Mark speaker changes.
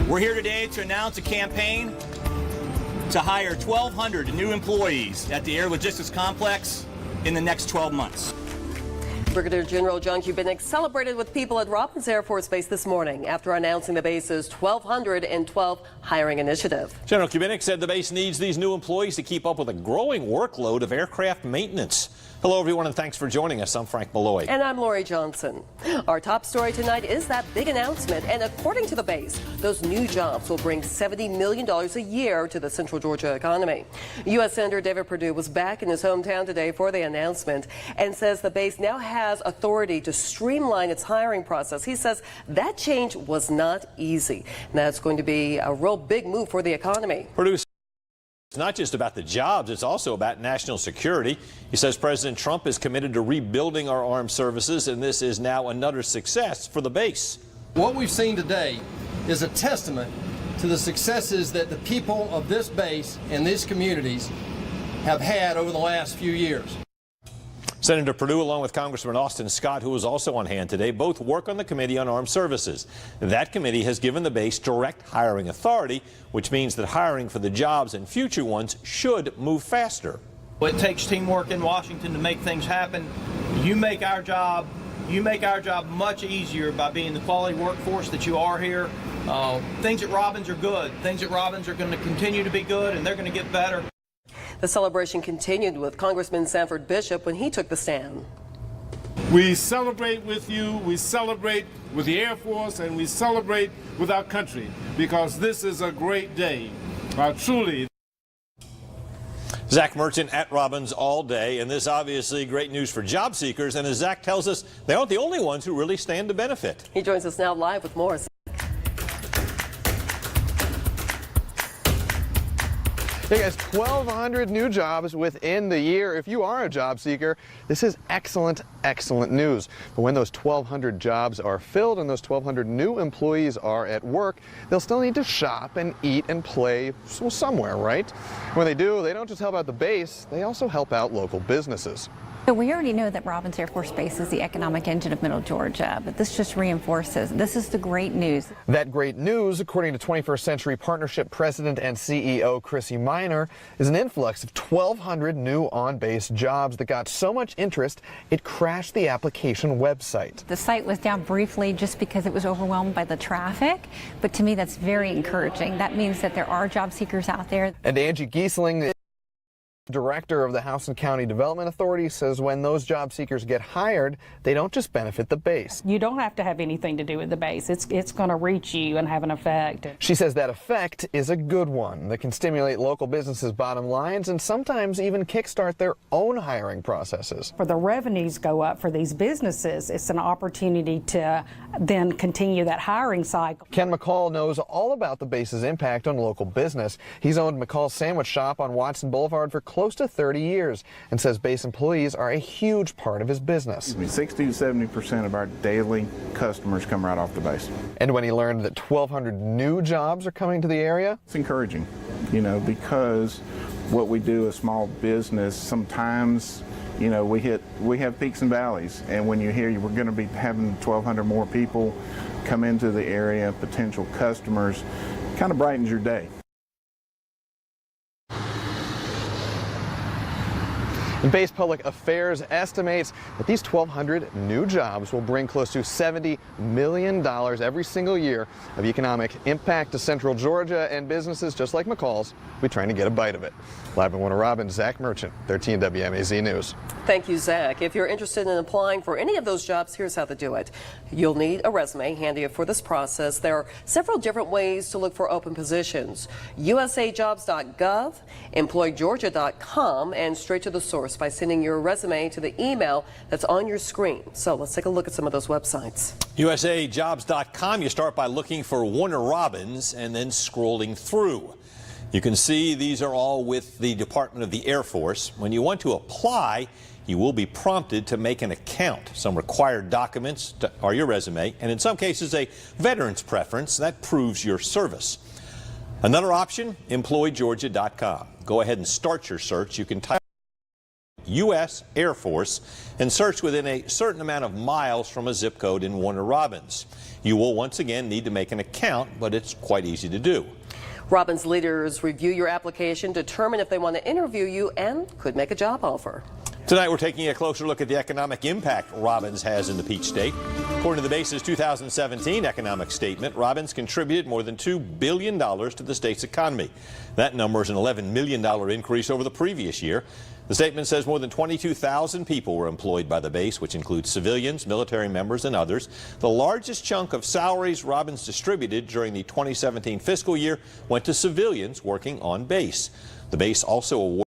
Speaker 1: We're here today to announce a campaign to hire 1,200 new employees at the Air Logistics Complex in the next 12 months.
Speaker 2: Brigadier General John Kubinick celebrated with people at Robins Air Force Base this morning after announcing the base's 1,212 hiring initiative.
Speaker 3: General Kubinick said the base needs these new employees to keep up with a growing workload of aircraft maintenance. Hello, everyone, and thanks for joining us. I'm Frank Malloy.
Speaker 2: And I'm Lori Johnson. Our top story tonight is that big announcement. And according to the base, those new jobs will bring $70 million a year to the Central Georgia economy. U.S. Senator David Perdue was back in his hometown today for the announcement and says the base now has authority to streamline its hiring process. He says that change was not easy. And that's going to be a real big move for the economy.
Speaker 3: Perdue, it's not just about the jobs, it's also about national security. He says President Trump is committed to rebuilding our armed services, and this is now another success for the base.
Speaker 4: What we've seen today is a testament to the successes that the people of this base and these communities have had over the last few years.
Speaker 3: Senator Perdue, along with Congressman Austin Scott, who was also on hand today, both work on the Committee on Armed Services. That committee has given the base direct hiring authority, which means that hiring for the jobs and future ones should move faster.
Speaker 5: It takes teamwork in Washington to make things happen. You make our job much easier by being the quality workforce that you are here. Things at Robins are good. Things at Robins are going to continue to be good, and they're going to get better.
Speaker 2: The celebration continued with Congressman Sanford Bishop when he took the stand.
Speaker 6: We celebrate with you, we celebrate with the Air Force, and we celebrate with our country because this is a great day, truly.
Speaker 3: Zach Merchant at Robins all day, and this obviously great news for job seekers. And as Zach tells us, they aren't the only ones who really stand to benefit.
Speaker 2: He joins us now live with more.
Speaker 7: Hey guys, 1,200 new jobs within the year. If you are a job seeker, this is excellent, excellent news. But when those 1,200 jobs are filled and those 1,200 new employees are at work, they'll still need to shop and eat and play somewhere, right? When they do, they don't just help out the base, they also help out local businesses.
Speaker 8: So we already know that Robins Air Force Base is the economic engine of Middle Georgia, but this just reinforces this is the great news.
Speaker 7: That great news, according to 21st Century Partnership President and CEO Chrissy Miner, is an influx of 1,200 new on-base jobs that got so much interest it crashed the application website.
Speaker 8: The site was down briefly just because it was overwhelmed by the traffic, but to me that's very encouraging. That means that there are job seekers out there.
Speaker 7: And Angie Giesling, Director of the House and County Development Authority, says when those job seekers get hired, they don't just benefit the base.
Speaker 9: You don't have to have anything to do with the base. It's going to reach you and have an effect.
Speaker 7: She says that effect is a good one that can stimulate local businesses' bottom lines and sometimes even kickstart their own hiring processes.
Speaker 9: For the revenues go up for these businesses, it's an opportunity to then continue that hiring cycle.
Speaker 7: Ken McCall knows all about the base's impact on local business. He's owned McCall's Sandwich Shop on Watson Boulevard for close to 30 years and says base employees are a huge part of his business.
Speaker 10: 60 to 70% of our daily customers come right off the base.
Speaker 7: And when he learned that 1,200 new jobs are coming to the area,
Speaker 10: it's encouraging, because what we do as small business, sometimes, we have peaks and valleys. And when you hear we're going to be having 1,200 more people come into the area, potential customers, kind of brightens your day.
Speaker 7: And Base Public Affairs estimates that these 1,200 new jobs will bring close to $70 million every single year of economic impact to Central Georgia, and businesses just like McCall's will be trying to get a bite of it. Live in Warner Robins, Zach Merchant, 13 WMAZ News.
Speaker 2: Thank you, Zach. If you're interested in applying for any of those jobs, here's how to do it. You'll need a resume handy for this process. There are several different ways to look for open positions. usajobs.gov, employgeorgia.com, and straight to the source by sending your resume to the email that's on your screen. So let's take a look at some of those websites.
Speaker 3: usajobs.com, you start by looking for Warner Robins and then scrolling through. You can see these are all with the Department of the Air Force. When you want to apply, you will be prompted to make an account. Some required documents are your resume, and in some cases a veteran's preference that proves your service. Another option, employgeorgia.com. Go ahead and start your search. You can type U.S. Air Force and search within a certain amount of miles from a zip code in Warner Robins. You will once again need to make an account, but it's quite easy to do.
Speaker 2: Robins leaders review your application, determine if they want to interview you, and could make a job offer.
Speaker 3: Tonight, we're taking a closer look at the economic impact Robins has in the Peach State. According to the base's 2017 economic statement, Robins contributed more than $2 billion to the state's economy. That number is an $11 million increase over the previous year. The statement says more than 22,000 people were employed by the base, which includes civilians, military members, and others. The largest chunk of salaries Robins distributed during the 2017 fiscal year went to civilians working on base. The base also awarded